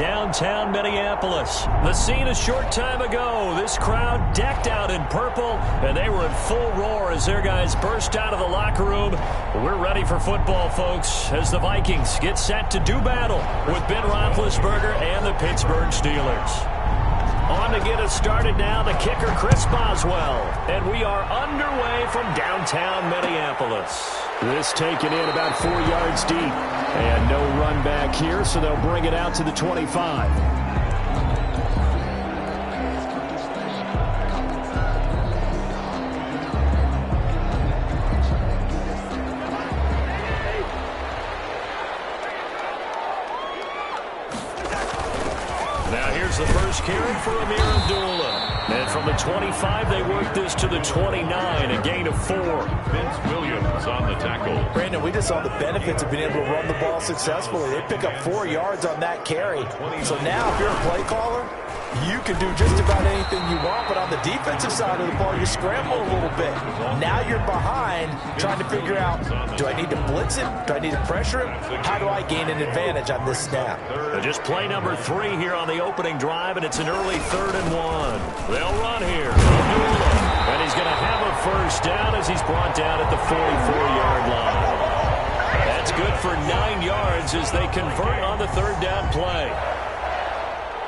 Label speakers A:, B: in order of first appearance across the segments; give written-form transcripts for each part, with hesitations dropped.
A: downtown Minneapolis. The scene a short time ago. This crowd decked out in purple, and they were in full roar as their guys burst out of the locker room. We're ready for football, folks, as the Vikings get set to do battle with Ben Roethlisberger and the Pittsburgh Steelers. On to get us started now, the kicker, Chris Boswell. And we are underway from downtown Minneapolis. This taken in about 4 yards deep. And no run back here, so they'll bring it out to the 25. The first carry for Amir Abdullah. And from the 25, they work this to the 29, a gain of 4.
B: Vince Williams on the tackle.
C: Brandon, we just saw the benefits of being able to run the ball successfully. They pick up 4 yards on that carry. So now if you're a play caller, you can do just about anything you want, but on the defensive side of the ball, you scramble a little bit. Now you're behind trying to figure out, do I need to blitz him? Do I need to pressure him? How do I gain an advantage on this snap?
A: Just play number 3 here on the opening drive, and it's an early 3rd and 1. They'll run here. And he's going to have a first down as he's brought down at the 44-yard line. That's good for 9 yards as they convert on the 3rd down play.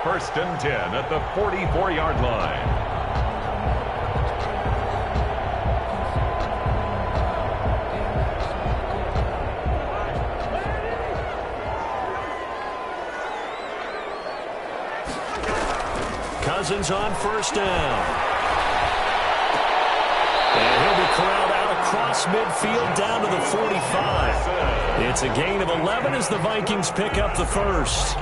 B: 1st and 10 at the 44-yard line.
A: Cousins on 1st down. And he'll be corralled out across midfield down to the 45. It's a gain of 11 as the Vikings pick up the first.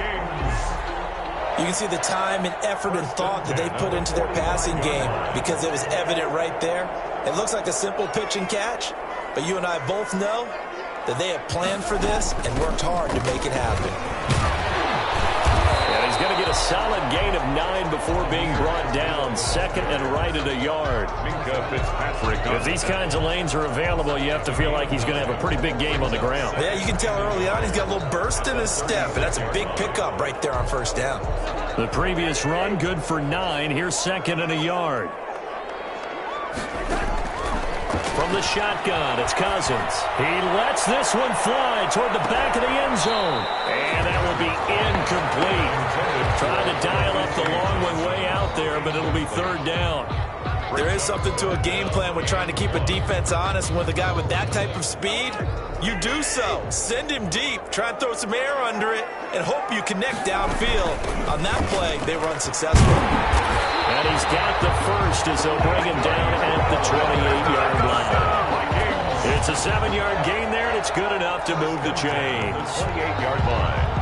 C: You can see the time and effort and thought that they put into their passing game because it was evident right there. It looks like a simple pitch and catch, but you and I both know that they have planned for this and worked hard to make it happen.
A: And he's going to get a solid gain of 9 before being brought down. 2nd and right at a yard. If these kinds of lanes are available, you have to feel like he's going to have a pretty big game on the ground.
C: Yeah, you can tell early on he's got a little burst in his step, and that's a big pickup right there on 1st down.
A: The previous run, good for 9. Here's 2nd and a yard. From the shotgun, it's Cousins. He lets this one fly toward the back of the end zone. And that will be incomplete. Trying to dial up the long one way out there, but it'll be 3rd down. There is something to a game plan with trying to keep a defense honest. And with a guy with that type of speed, you do so. Send him deep. Try and throw some air under it and hope you connect downfield. On that play, they run successfully. And he's got the first as they'll bring him down at the 28-yard line. It's a 7-yard gain there, and it's good enough to move the chains.
B: 28-yard line.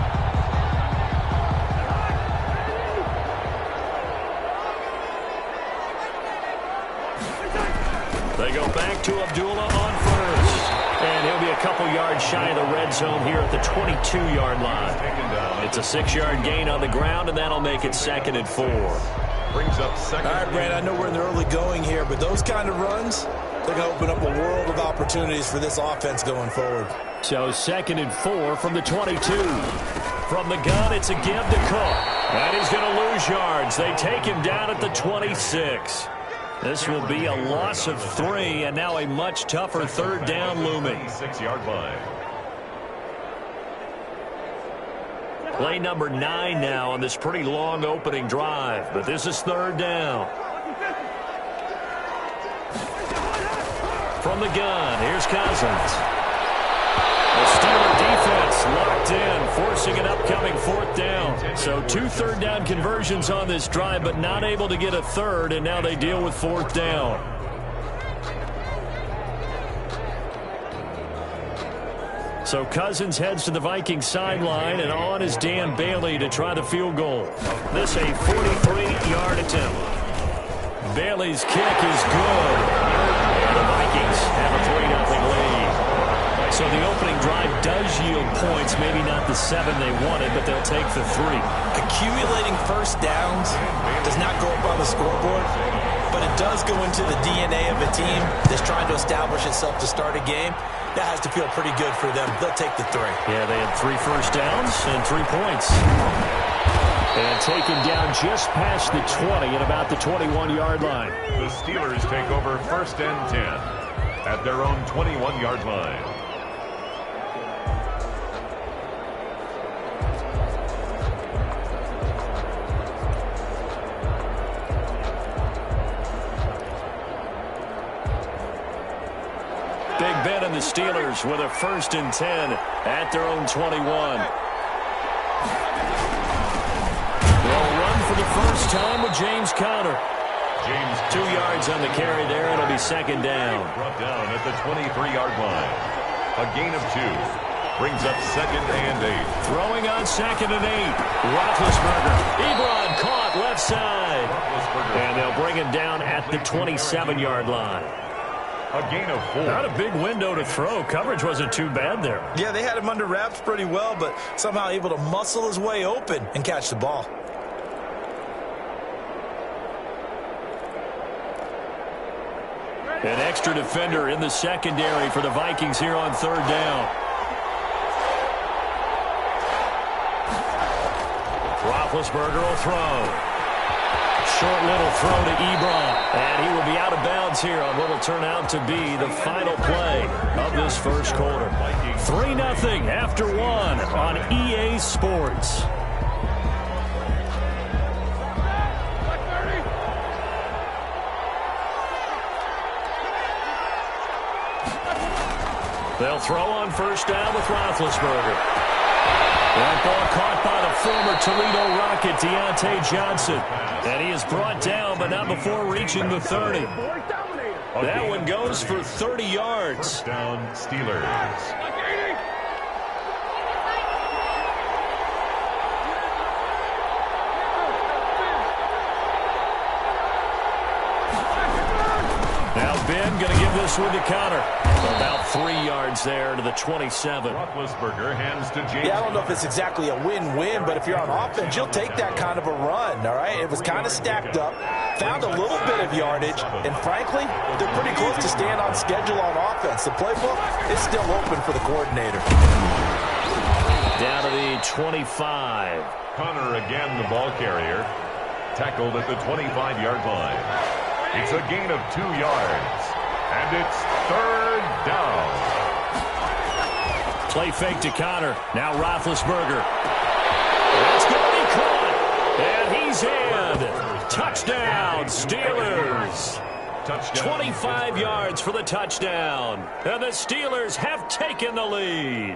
A: They go back to Abdullah on 1st. And he'll be a couple yards shy of the red zone here at the 22-yard line. It's a 6-yard gain on the ground, and that'll make it 2nd and 4.
B: Brings up 2nd.
C: All right, Brad, I know we're in the early going here, but those kind of runs, they're going to open up a world of opportunities for this offense going forward.
A: So 2nd and 4 from the 22. From the gun, it's a give to Cook. And he's going to lose yards. They take him down at the 26. This will be a loss of 3, and now a much tougher 3rd down looming.
B: 6-yard line.
A: Play number 9 now on this pretty long opening drive, but this is 3rd down. From the gun, here's Cousins. The Steeler defense locked in, forcing an upcoming 4th down. So 2 3rd down conversions on this drive, but not able to get a 3rd, and now they deal with 4th down. So Cousins heads to the Vikings sideline, and on is Dan Bailey to try the field goal. This a 43-yard attempt. Bailey's kick is good. And the Vikings have a 3-0 lead. So the opening drive does yield points, maybe not the 7 they wanted, but they'll take the 3.
C: Accumulating first downs does not go up on the scoreboard, but it does go into the DNA of a team that's trying to establish itself to start a game. That has to feel pretty good for them. They'll take the 3.
A: Yeah, they had 3 first downs and 3 points. And taken down just past the 20 at about the 21-yard line.
B: The Steelers take over 1st and 10 at their own 21-yard line.
A: Big Ben and the Steelers with a 1st and 10 at their own 21. They'll run for the first time with James Conner. 2 yards on the carry there. It'll be 2nd down.
B: Brought down at the 23-yard line. A gain of 2. Brings up 2nd and 8.
A: Throwing on 2nd and 8. Roethlisberger. Ebron caught left side. And they'll bring him down at the 27-yard line.
B: A gain of 4.
A: Not a big window to throw. Coverage wasn't too bad there.
C: Yeah, they had him under wraps pretty well, but somehow able to muscle his way open and catch the ball.
A: An extra defender in the secondary for the Vikings here on 3rd down. Roethlisberger will throw. Short little throw to Ebron. And he will be out of bounds here on what will turn out to be the final play of this first quarter. 3-0 after 1 on EA Sports. They'll throw on 1st down with Roethlisberger. That ball caught by the former Toledo Rocket, Deontay Johnson. And he is brought down, but not before reaching the 30. That one goes for 30 yards.
B: 1st down, Steelers.
A: Now Ben going to give this one to Conner. About 3 yards there to the 27.
B: Roethlisberger hands to James.
C: Yeah, I don't know if it's exactly a win-win, but if you're on offense, you'll take that kind of a run, all right? It was kind of stacked up, found a little bit of yardage, and frankly, they're pretty close to staying on schedule on offense. The playbook is still open for the coordinator.
A: Down to the 25.
B: Conner again the ball carrier. Tackled at the 25-yard line. It's a gain of 2 yards. And it's 3rd down.
A: Play fake to Conner. Now Roethlisberger. That's going to be caught. And he's in. Touchdown, Steelers.
B: Touchdown.
A: 25 yards for the touchdown. And the Steelers have taken the lead.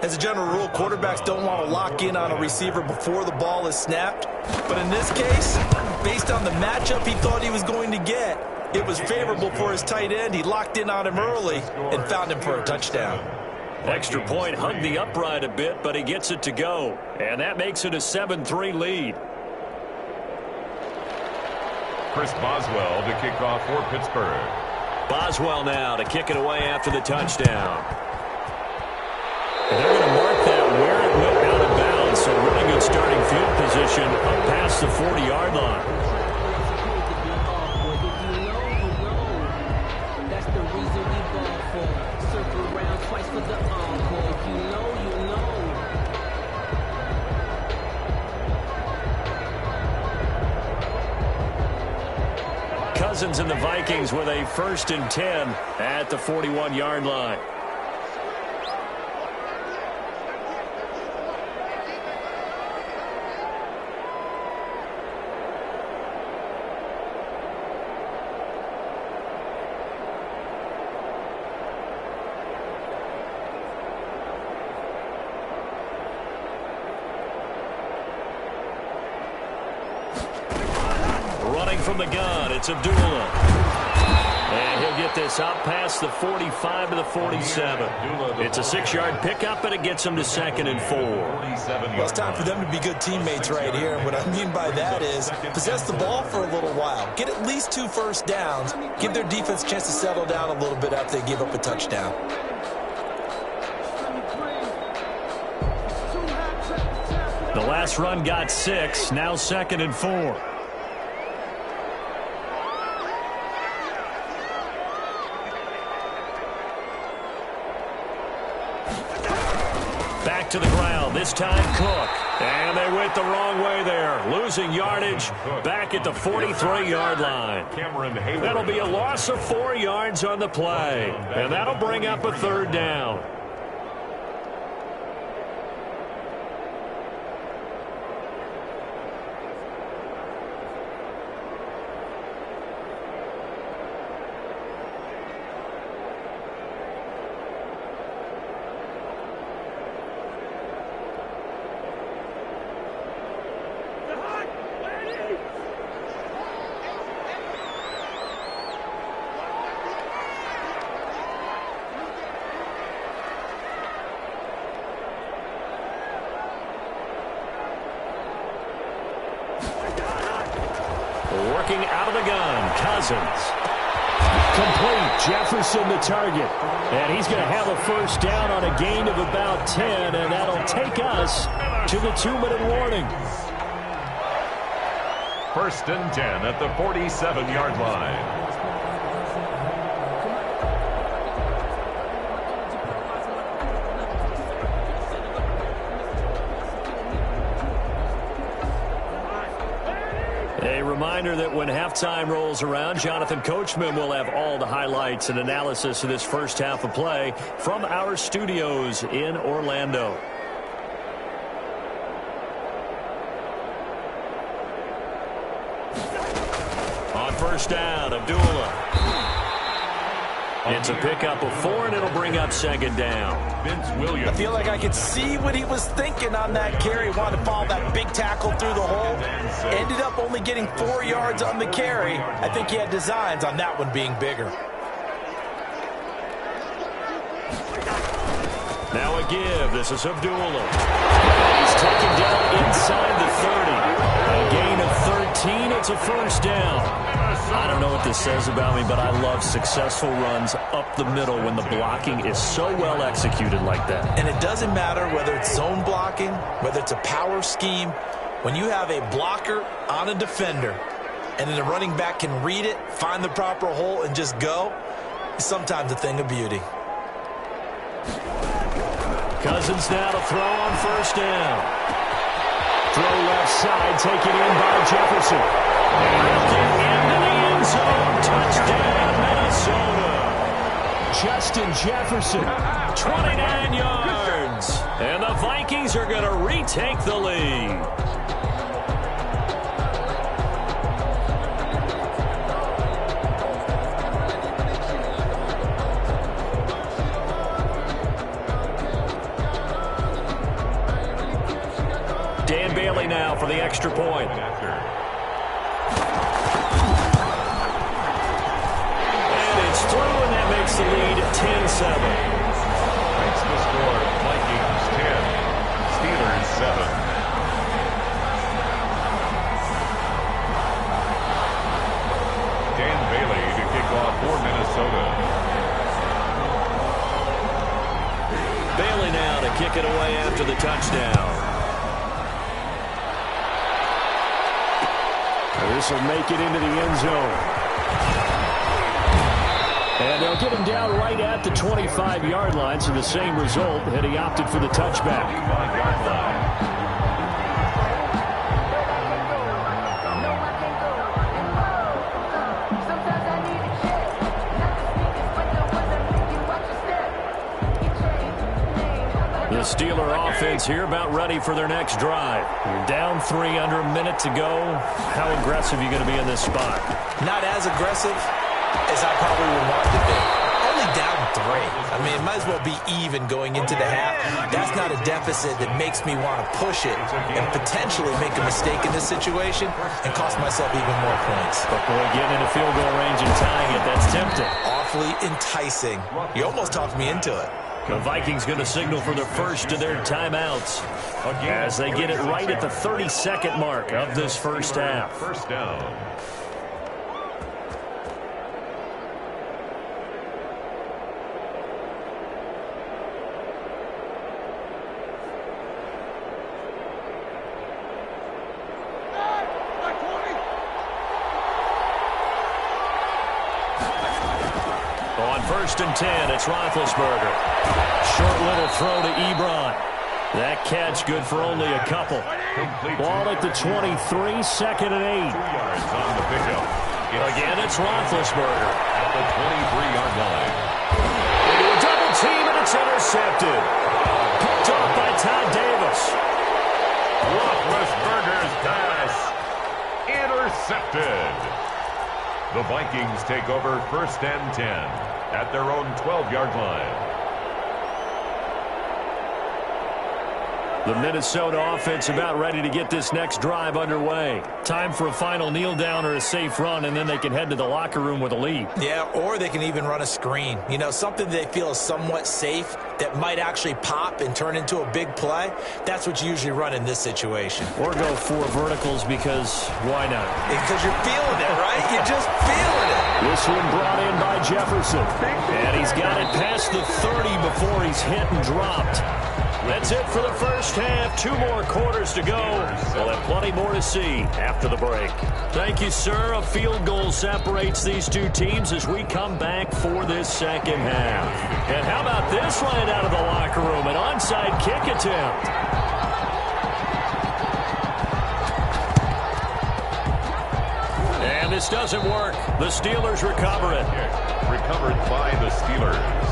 C: As a general rule, quarterbacks don't want to lock in on a receiver before the ball is snapped. But in this case, based on the matchup he thought he was going to get, it was favorable for his tight end. He locked in on him early and found him for a touchdown.
A: Extra point hugged the upright a bit, but he gets it to go. And that makes it a 7-3 lead.
B: Chris Boswell to kick off for Pittsburgh.
A: Boswell now to kick it away after the touchdown. And they're going to mark that where it went out of bounds. So really good starting field position up past the 40-yard line. Cousins and the Vikings with a 1st and 10 at the 41-yard line. From the gun, it's Abdullah. And he'll get this out past the 45 to the 47. It's a 6-yard pickup, and it gets him to 2nd and 4.
C: Well, it's time for them to be good teammates right here. And what I mean by that is possess the ball for a little while. Get at least 2 first downs. Give their defense a chance to settle down a little bit after they give up a touchdown.
A: The last run got 6. Now 2nd and 4. To the ground, this first-time Cook. And they went the wrong way there, losing yardage back at the 43-yard line. That'll be a loss of 4 yards on the play, and that'll bring up a third down. Working out of the gun, Cousins. Complete, Jefferson the target. And he's going to have a first down on a gain of about 10, and that'll take us to the 2-minute warning.
B: 1st and 10 at the 47-yard line.
A: A reminder that when halftime rolls around, Jonathan Coachman will have all the highlights and analysis of this first half of play from our studios in Orlando. On first down, Abdullah. It's a pickup of 4, and it'll bring up 2nd down.
C: I feel like I could see what he was thinking on that carry. Wanted to follow that big tackle through the hole. Ended up only getting 4 yards on the carry. I think he had designs on that one being bigger.
A: Now a give. This is Abdullah. He's taken down inside the 30. A gain of 13. It's a first down. I don't know what this says about me, but I love successful runs up the middle when the blocking is so well executed like that.
C: And it doesn't matter whether it's zone blocking, whether it's a power scheme. When you have a blocker on a defender and then the running back can read it, find the proper hole, and just go, it's sometimes a thing of beauty.
A: Cousins now to throw on first down. Throw left side, taken in by Jefferson. Into the end zone, touchdown, Minnesota. Justin Jefferson, 29 yards. And the Vikings are going to retake the lead. Dan Bailey now for the extra point. Through, and that makes the lead 10-7.
B: Makes the score Vikings 10, Steelers 7. Dan Bailey to kick off for Minnesota.
A: Bailey now to kick it away after the touchdown. This will make it into the end zone. And they'll get him down right at the 25-yard line, so the same result had he opted for the touchback. The Steeler offense here about ready for their next drive. You're down 3 under a minute to go. How aggressive are you going to be in this spot?
C: Not as aggressive as I probably would want to be. Only down 3. I mean, it might as well be even going into the half. That's not a deficit that makes me want to push it and potentially make a mistake in this situation and cost myself even more points.
A: But boy, getting into field goal range and tying it, that's tempting.
C: Awfully enticing. You almost talked me into it.
A: The Vikings going to signal for the first of their timeouts as they get it right at the 32nd mark of this first half.
B: First down.
A: On 1st and 10, it's Roethlisberger. Short little throw to Ebron. That catch good for only a couple. Ball at the 23, 2nd and 8.
B: 2 yards on the pickup.
A: Again, it's Roethlisberger.
B: At the 23-yard line.
A: Into a double team, and it's intercepted. Picked off by Todd Davis.
B: Roethlisberger's pass intercepted. The Vikings take over 1st and 10 at their own 12-yard line.
A: The Minnesota offense about ready to get this next drive underway. Time for a final kneel down or a safe run, and then they can head to the locker room with a lead.
C: Yeah, or they can even run a screen. You know, something they feel is somewhat safe that might actually pop and turn into a big play. That's what you usually run in this situation.
A: Or go 4 verticals because why not?
C: Because you're feeling it, right? You're just feeling it.
A: This one brought in by Jefferson. And he's got it past the 30 before he's hit and dropped. That's it for the first half. 2 more quarters to go. We'll have plenty more to see after the break. Thank you, sir. A field goal separates these two teams as we come back for this second half. And how about this right out of the locker room? An onside kick attempt. And this doesn't work. The Steelers recover it.
B: Recovered by the Steelers.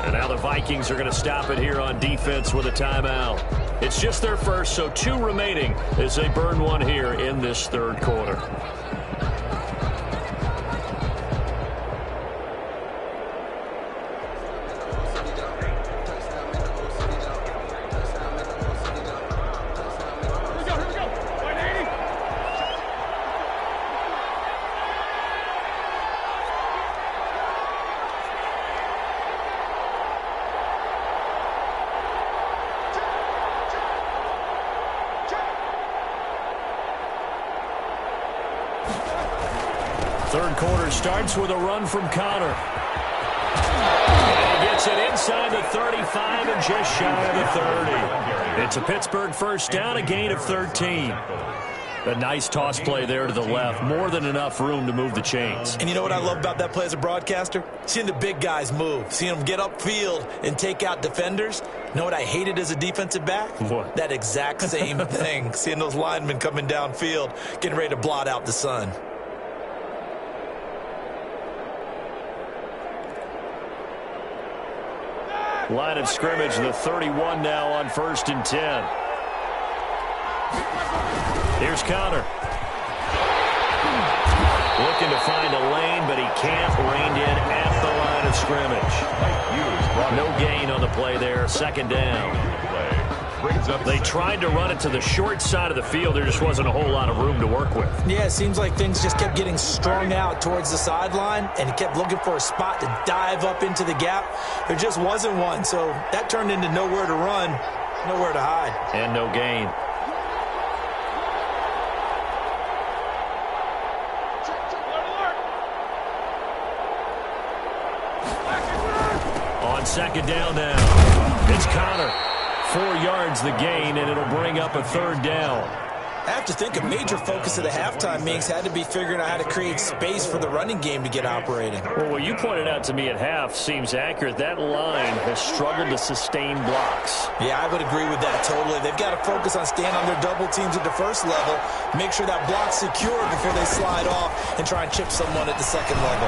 A: And now the Vikings are going to stop it here on defense with a timeout. It's just their first, so 2 remaining as they burn one here in this 3rd quarter. Third quarter starts with a run from Connor. And he gets it inside the 35 and just shy of the 30. It's a Pittsburgh first down, a gain of 13. A nice toss play there to the left. More than enough room to move the chains.
C: And you know what I love about that play as a broadcaster? Seeing the big guys move. Seeing them get upfield and take out defenders. You know what I hated as a defensive back?
A: What?
C: That exact same thing. Seeing those linemen coming downfield, getting ready to blot out the sun.
A: Line of scrimmage, the 31 now on 1st and 10. Here's Connor. Looking to find a lane, but he can't. Reined in at the line of scrimmage. No gain on the play there. 2nd down. They tried to run it to the short side of the field. There just wasn't a whole lot of room to work with.
C: Yeah, it seems like things just kept getting strung out towards the sideline, and he kept looking for a spot to dive up into the gap. There just wasn't one, so that turned into nowhere to run, nowhere to hide.
A: And no gain. On 2nd down now, it's Connor. 4 yards the gain, and it'll bring up a 3rd down.
C: I have to think a major focus of the halftime meetings had to be figuring out how to create space for the running game to get operating.
A: Well, what you pointed out to me at half seems accurate. That line has struggled to sustain blocks.
C: Yeah, I would agree with that totally. They've got to focus on staying on their double teams at the first level, make sure that block's secure before they slide off and try and chip someone at the 2nd level.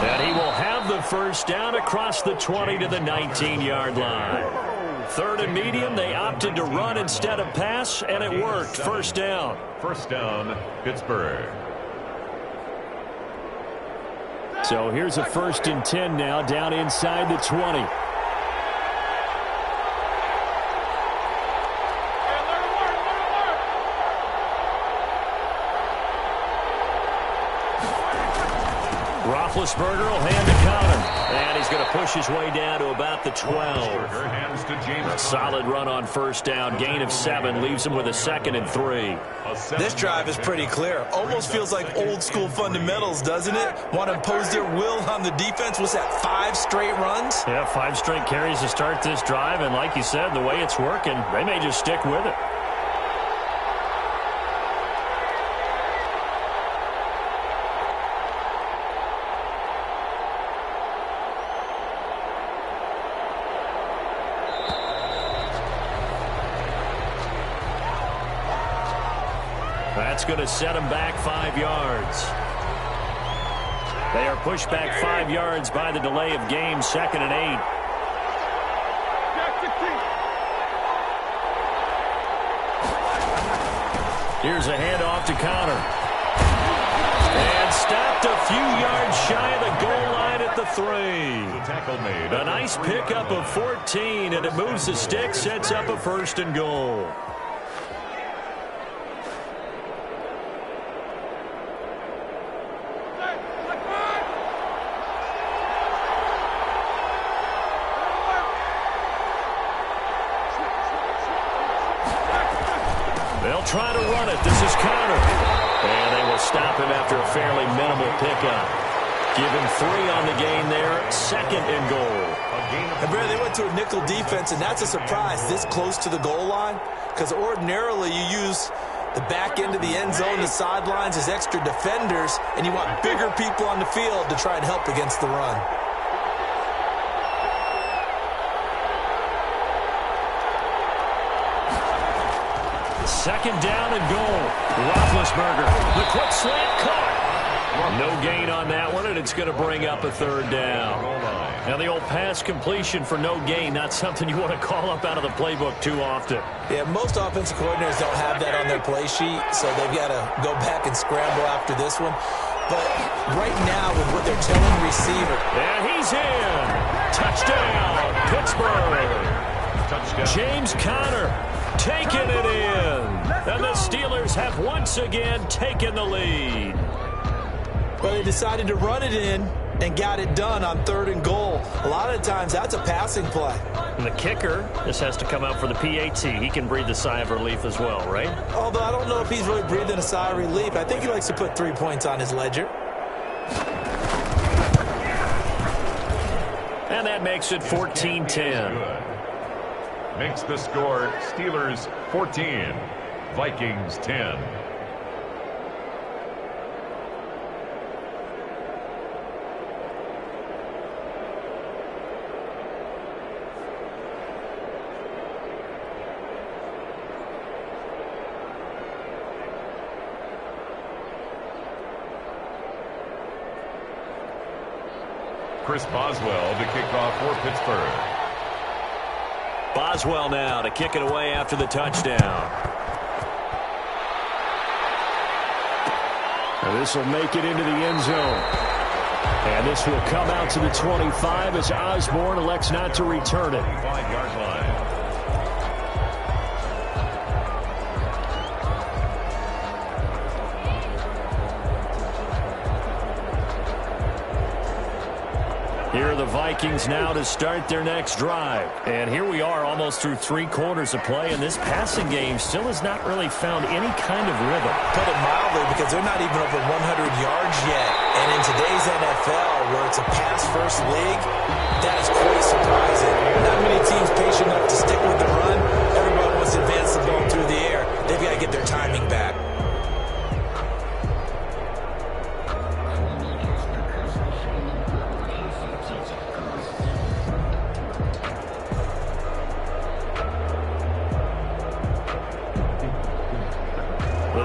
A: And he will have the first down across the 20 to the 19-yard line. 3rd and medium, they opted to run instead of pass, and it worked. First down.
B: First down, Pittsburgh.
A: So here's a 1st and 10 now, down inside the 20. Roethlisberger will hand to Connor. And he's going to push his way down to about the 12.
B: Hands to James.
A: Solid run on first down. Gain of 7. Leaves him with a 2nd and 3.
C: This drive is pretty clear. Almost feels like old school fundamentals, doesn't it? Want to impose their will on the defense. Was that 5 straight runs?
A: Yeah, 5 straight carries to start this drive. And like you said, the way it's working, they may just stick with it. That's going to set them back 5 yards. They are pushed back 5 yards by the delay of game, 2nd and 8. Here's a handoff to Connor. And stopped a few yards shy of the goal line at the 3. A nice pickup of 14, and it moves the stick, sets up a 1st and goal. They'll try to run it. This is Connor. And they will stop him after a fairly minimal pickup. Give him 3 on the gain there. 2nd and goal.
C: And Brad, they went to a nickel defense, and that's a surprise this close to the goal line. Because ordinarily you use the back end of the end zone, the sidelines as extra defenders, and you want bigger people on the field to try and help against the run.
A: Second down and goal. Roethlisberger. The quick slant caught. No gain on that one, and it's going to bring up a 3rd down. Now, the old pass completion for no gain, not something you want to call up out of the playbook too often.
C: Yeah, most offensive coordinators don't have that on their play sheet, so they've got to go back and scramble after this one. But right now, with what they're telling the receiver.
A: And he's in. Touchdown, Pittsburgh. Touchdown. James Conner taking it in. And the Steelers have once again taken the lead.
C: Well, they decided to run it in and got it done on 3rd and goal. A lot of times, that's a passing play.
A: And the kicker, this has to come out for the PAT. He can breathe a sigh of relief as well, right?
C: Although I don't know if he's really breathing a sigh of relief. I think he likes to put 3 points on his ledger.
A: And that makes it 14-10.
B: Makes the score Steelers 14, Vikings 10. Chris Boswell to kick off for Pittsburgh.
A: Boswell now to kick it away after the touchdown. And this will make it into the end zone. And this will come out to the 25 as Osborne elects not to return it.
B: 5-yard line.
A: Here are the Vikings now to start their next drive. And here we are almost through 3 quarters of play, and this passing game still has not really found any kind of rhythm.
C: Put it mildly, because they're not even over 100 yards yet. And in today's NFL, where it's a pass-first league, that is quite surprising. Not many teams patient enough to stick with the run. Everybody wants to advance the ball through the air. They've got to get their timing back.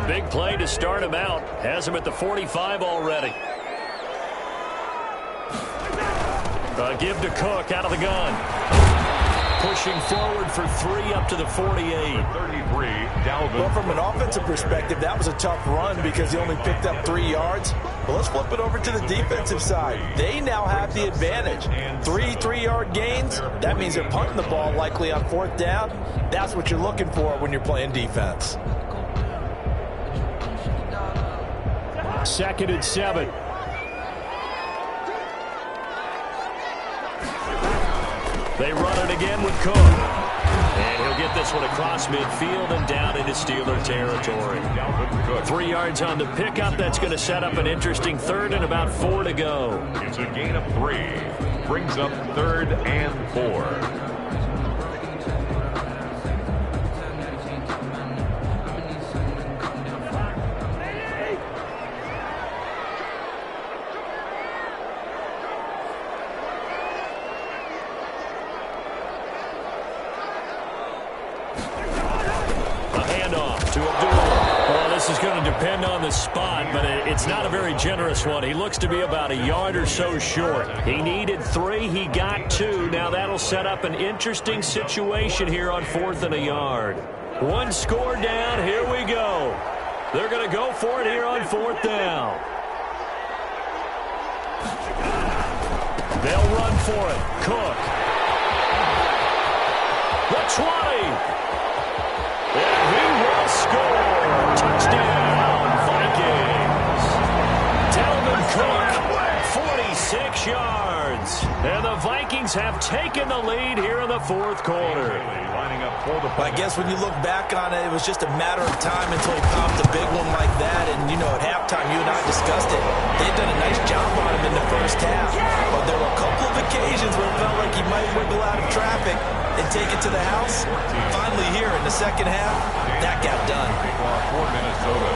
A: Big play to start him out. Has him at the 45 already. Give to Cook out of the gun. Pushing forward for 3 up to the 48.
B: 33, Dalvin.
C: Well, from an offensive perspective, that was a tough run because he only picked up 3 yards. Well, let's flip it over to the defensive side. They now have the advantage. 3 3-yard gains. That means they're punting the ball likely on 4th down. That's what you're looking for when you're playing defense.
A: 2nd and 7. They run it again with Cook. And he'll get this one across midfield and down into Steeler territory. 3 yards on the pickup. That's going to set up an interesting third and about 4 to go.
B: It's a gain of 3. Brings up 3rd and 4.
A: This is going to depend on the spot, but it's not a very generous one. He looks to be about a yard or so short. He needed 3. He got 2. Now that'll set up an interesting situation here on 4th and a yard. 1 score down. Here we go. They're going to go for it here on 4th down. They'll run for it. Cook. The 20. And he will score. Touchdown, Vikings. Dalvin Cook, 46 yards. And the Vikings have taken the lead here in the 4th quarter.
C: I guess when you look back on it, it was just a matter of time until he popped a big one like that. And, you know, at halftime, you and I discussed it. They've done a nice job on him in the first half. But there were a couple of occasions where it felt like he might wiggle out of traffic and take it to the house. Finally here in the second half, that got done.
B: For Minnesota.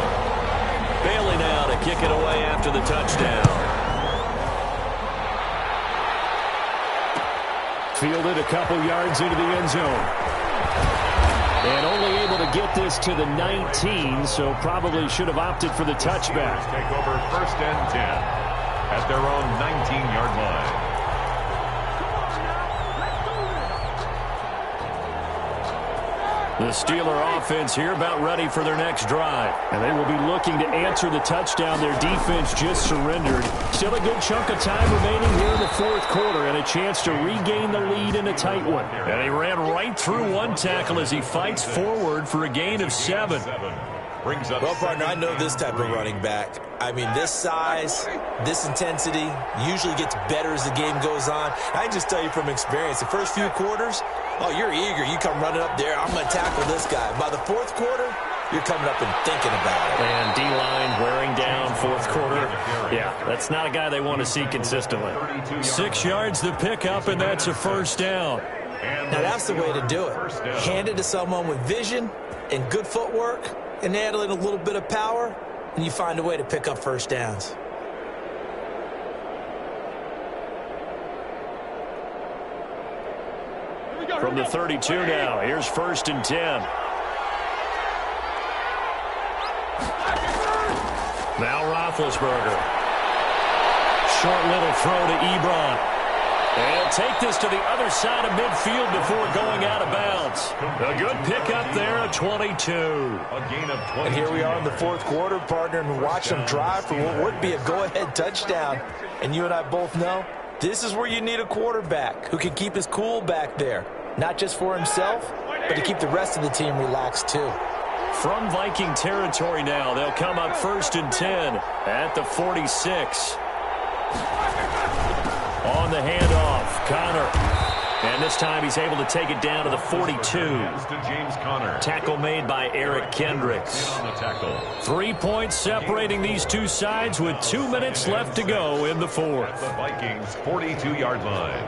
A: Bailey now to kick it away after the touchdown. Fielded a couple yards into the end zone. And only able to get this to the 19, so probably should have opted for the touchback.
B: Take over 1st and 10 at their own 19-yard line.
A: The Steeler offense here about ready for their next drive. And they will be looking to answer the touchdown their defense just surrendered. Still a good chunk of time remaining here in the 4th quarter and a chance to regain the lead in a tight one. And he ran right through 1 tackle as he fights forward for a gain of 7.
C: Well, partner, I know this type of running back. I mean, this size, this intensity usually gets better as the game goes on. I just tell you from experience, the first few quarters, oh, you're eager. You come running up there. I'm going to tackle this guy. By the 4th quarter, you're coming up and thinking about it.
A: And D-line wearing down 4th quarter. Yeah, that's not a guy they want to see consistently. 6 yards the pickup, and that's a 1st down.
C: Now, that's the way to do it. Hand it to someone with vision and good footwork and add in a little bit of power, and you find a way to pick up 1st downs.
A: From the 32 now, here's 1st and 10. Now Roethlisberger. Short little throw to Ebron. And he'll take this to the other side of midfield before going out of bounds. A good pickup there at 22.
B: A gain of 20.
C: And here we are in the 4th quarter, partner, and watch them drive for what would be a go-ahead touchdown. And you and I both know this is where you need a quarterback who can keep his cool back there. Not just for himself, but to keep the rest of the team relaxed too.
A: From Viking territory now, they'll come up 1st and 10 at the 46. On the handoff, Connor. And this time he's able to take it down to the 42.
B: James Conner.
A: Tackle made by Eric Kendricks. 3 points separating these two sides with 2 minutes left to go in the 4th.
B: The Vikings 42-yard line.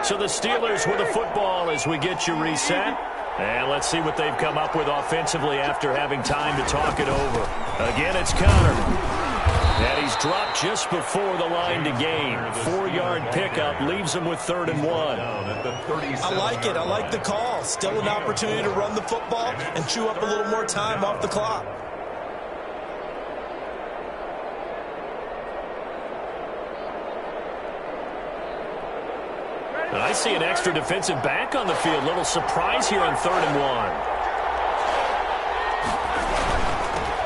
A: So the Steelers with the football as we get you reset. And let's see what they've come up with offensively after having time to talk it over. Again, it's Connor. And he's dropped just before the line to gain. 4-yard pickup leaves him with 3rd and 1.
C: I like it. I like the call. Still an opportunity to run the football and chew up a little more time off the clock.
A: And I see an extra defensive back on the field. Little surprise here on 3rd and 1.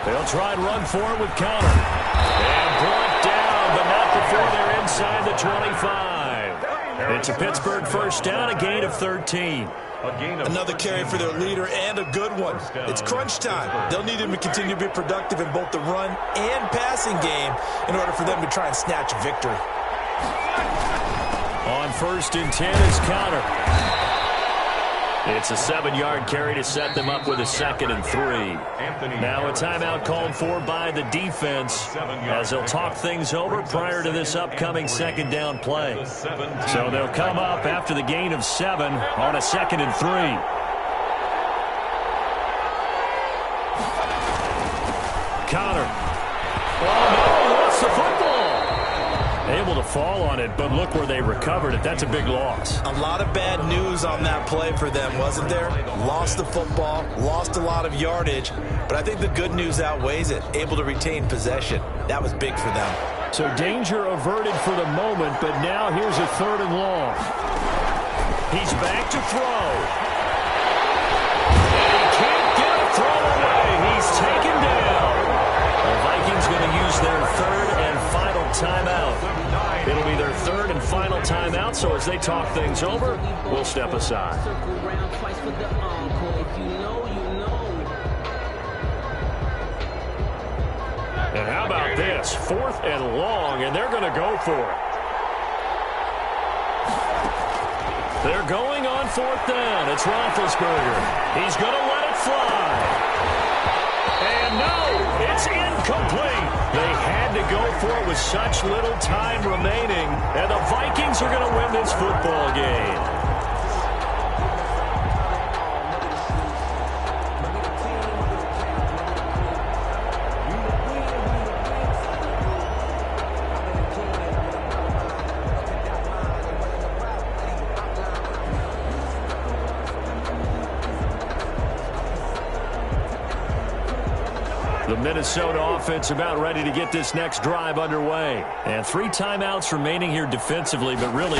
A: They'll try and run for it with Connor. And brought down, but not before they're inside the 25. It's a Pittsburgh first down, a gain of 13.
C: Another carry for their leader and a good one. It's crunch time. They'll need him to continue to be productive in both the run and passing game in order for them to try and snatch a victory.
A: On 1st and 10 is Connor. It's a 7-yard carry to set them up with a 2nd and 3. Now a timeout called for by the defense as they'll talk things over prior to this upcoming 2nd down play. So they'll come up after the gain of 7 on a 2nd and 3. Connor. Oh, no, lost the football. Able to fall on it, but look where they recovered it. That's a big loss.
C: A lot of bad news on that play for them, wasn't there? Lost the football, lost a lot of yardage, but I think the good news outweighs it. Able to retain possession. That was big for them.
A: So danger averted for the moment, but now here's a 3rd and long. He's back to throw. And he can't get a throw away. He's taken down. The Vikings going to use their 3rd and final timeout. It'll be their 3rd and final timeout, so as they talk things over, we'll step aside. And how about this? 4th and long, and they're going to go for it. They're going on 4th down. It's Roethlisberger. He's going to let it fly. And no, it's incomplete. They had to go for it with such little time remaining, and the Vikings are going to win this football game. The Minnesota offense about ready to get this next drive underway. And 3 timeouts remaining here defensively, but really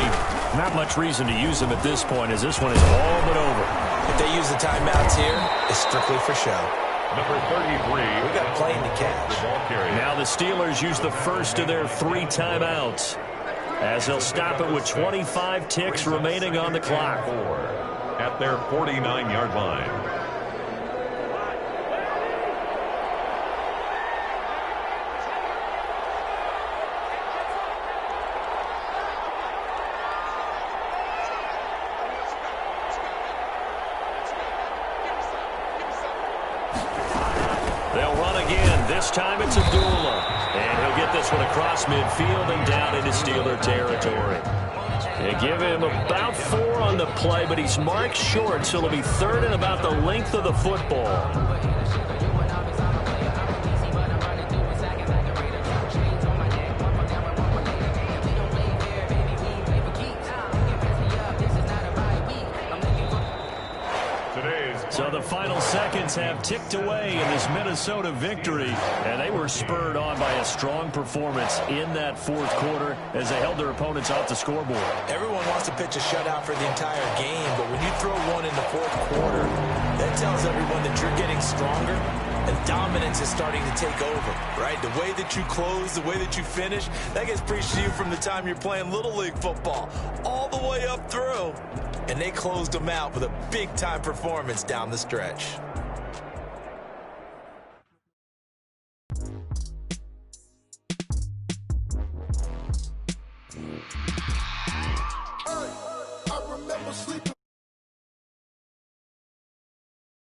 A: not much reason to use them at this point as this one is all but over.
C: If they use the timeouts here, it's strictly for show.
B: Number 33.
C: We got playing to catch.
A: Now the Steelers use the first of their 3 timeouts as they'll stop it with 25 ticks remaining on the clock.
B: At their 49-yard line.
A: They'll run again. This time it's Abdullah. And he'll get this one across midfield and down into Steeler territory. They give him about 4 on the play, but he's marked short, so it'll be 3rd and about the length of the football. So the final seconds have ticked away in this Minnesota victory, and they were spurred on by a strong performance in that 4th quarter as they held their opponents off the scoreboard.
C: Everyone wants to pitch a shutout for the entire game, but when you throw one in the 4th quarter, that tells everyone that you're getting stronger and dominance is starting to take over, right? The way that you close, the way that you finish, that gets preached to you from the time you're playing Little League football all the way up through. And they closed them out with a big-time performance down the stretch.